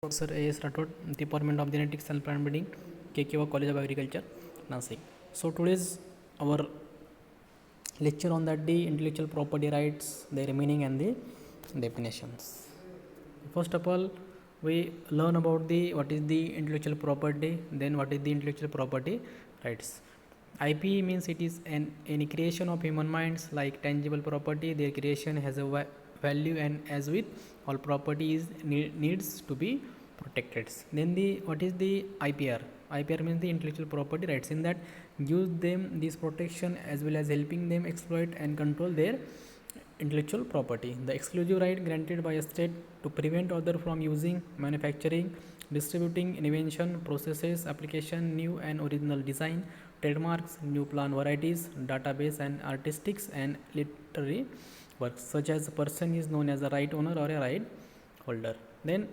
Professor A.S. Rathod, Department of Genetics and Plant Breeding, KKV College of Agriculture, Nasik. So today's our lecture on that the intellectual property rights, their meaning and the definitions. First of all, we learn about the what is the intellectual property, then what is the intellectual property rights. IP means it is any creation of human minds like tangible property. Their creation has a value, and as with all properties needs to be protected. Then the what is the IPR? IPR means the intellectual property rights. In that, gives them this protection as well as helping them exploit and control their intellectual property. The exclusive right granted by a state to prevent other from using, manufacturing, distributing invention, processes, application, new and original design, trademarks, new plant varieties, database and artistics and literary works, such as a person is known as a right owner or a right holder. Then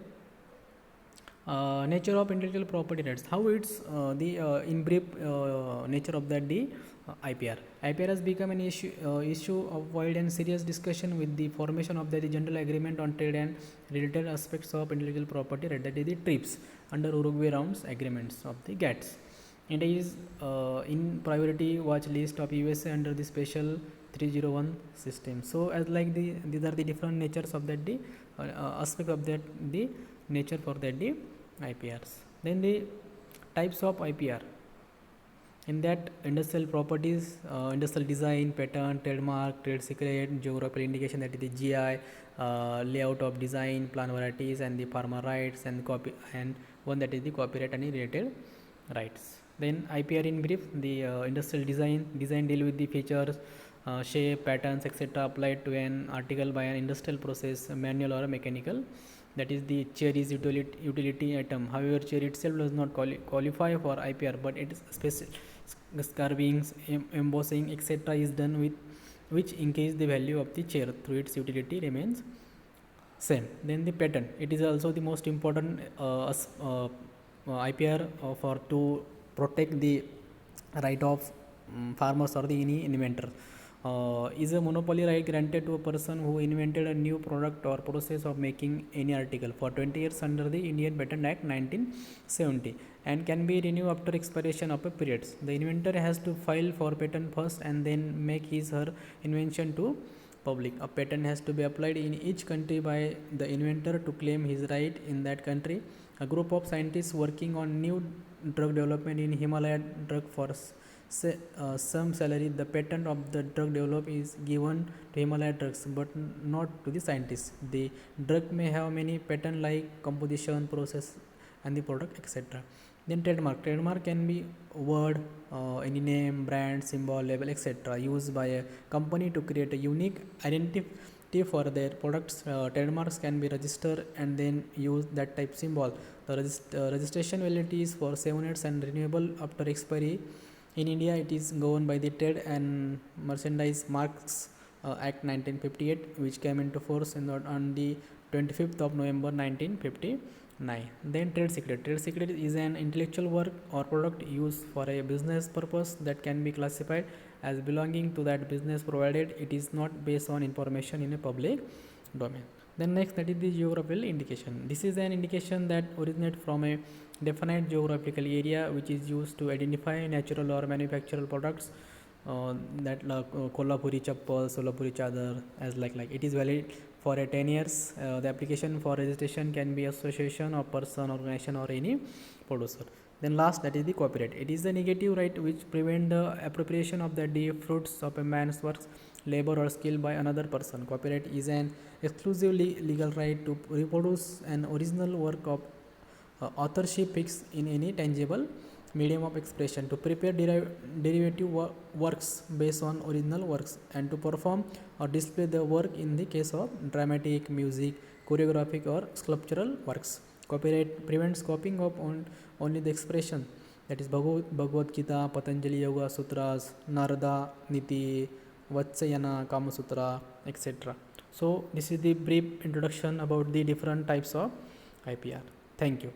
nature of intellectual property rights. How it's in brief nature of that the IPR. IPR has become an issue of wide and serious discussion with the formation of the General Agreement on Trade and Related Aspects of Intellectual Property right, that is the TRIPS under Uruguay rounds agreements of the GATS. India is in priority watch list of USA under the special 301 system. So as like these are the different natures of that the aspect of that the nature for that the IPRs. Then the types of IPR. In that, industrial properties, industrial design, patent, trademark, trade secret, geographical indication, that is the GI, layout of design, plant varieties, and the farmer rights, and one that is the copyright and related rights. Then IPR in brief, the industrial design deal with the features, shape, patterns, etc. applied to an article by an industrial process, manual or mechanical. That is the chair is utility item. However, chair itself does not qualify for IPR, but its special carvings, embossing, etc. is done with which increase the value of the chair through its utility remains same. Then the patent. It is also the most important IPR for to protect the right of farmers or the any inventor. Is a monopoly right granted to a person who invented a new product or process of making any article for 20 years under the Indian Patent Act 1970 and can be renewed after expiration of a period. The inventor has to file for patent first and then make his her invention to public. A patent has to be applied in each country by the inventor to claim his right in that country. A group of scientists working on new drug development in Himalaya drug for some salary, the patent of the drug developed is given to Himalaya drugs but not to the scientists. The drug may have many patent like composition, process and the product, etc. Then trademark can be word, any name, brand, symbol, label, etc. used by a company to create a unique identity for their products. Trademarks can be registered and then use that type symbol. The registration validity is for 7 years and renewable after expiry. In India, it is governed by the Trade and Merchandise Marks Act 1958, which came into force on the 25th of November 1959. Then trade secret. Trade secret is an intellectual work or product used for a business purpose that can be classified as belonging to that business provided it is not based on information in a public domain. Then next, that is the geographical indication. This is an indication that originates from a definite geographical area which is used to identify natural or manufactured products, that Kolhapuri chappal, Solapuri chadar, as like it is valid for a 10 years. The application for registration can be association of person, organization or any producer. Then last, that is the copyright. It is the negative right which prevent the appropriation of the fruits of a man's works, labor or skill by another person. Copyright is an exclusive legal right to reproduce an original work of authorship fixed in any tangible medium of expression, to prepare derivative works based on original works, and to perform or display the work in the case of dramatic, music, choreographic or sculptural works. Copyright prevents copying of only the expression, that is Bhagavad Gita, Patanjali Yoga Sutras, Narada Niti, Vatsayana Kama Sutra, etc. So this is the brief introduction about the different types of IPR. Thank you.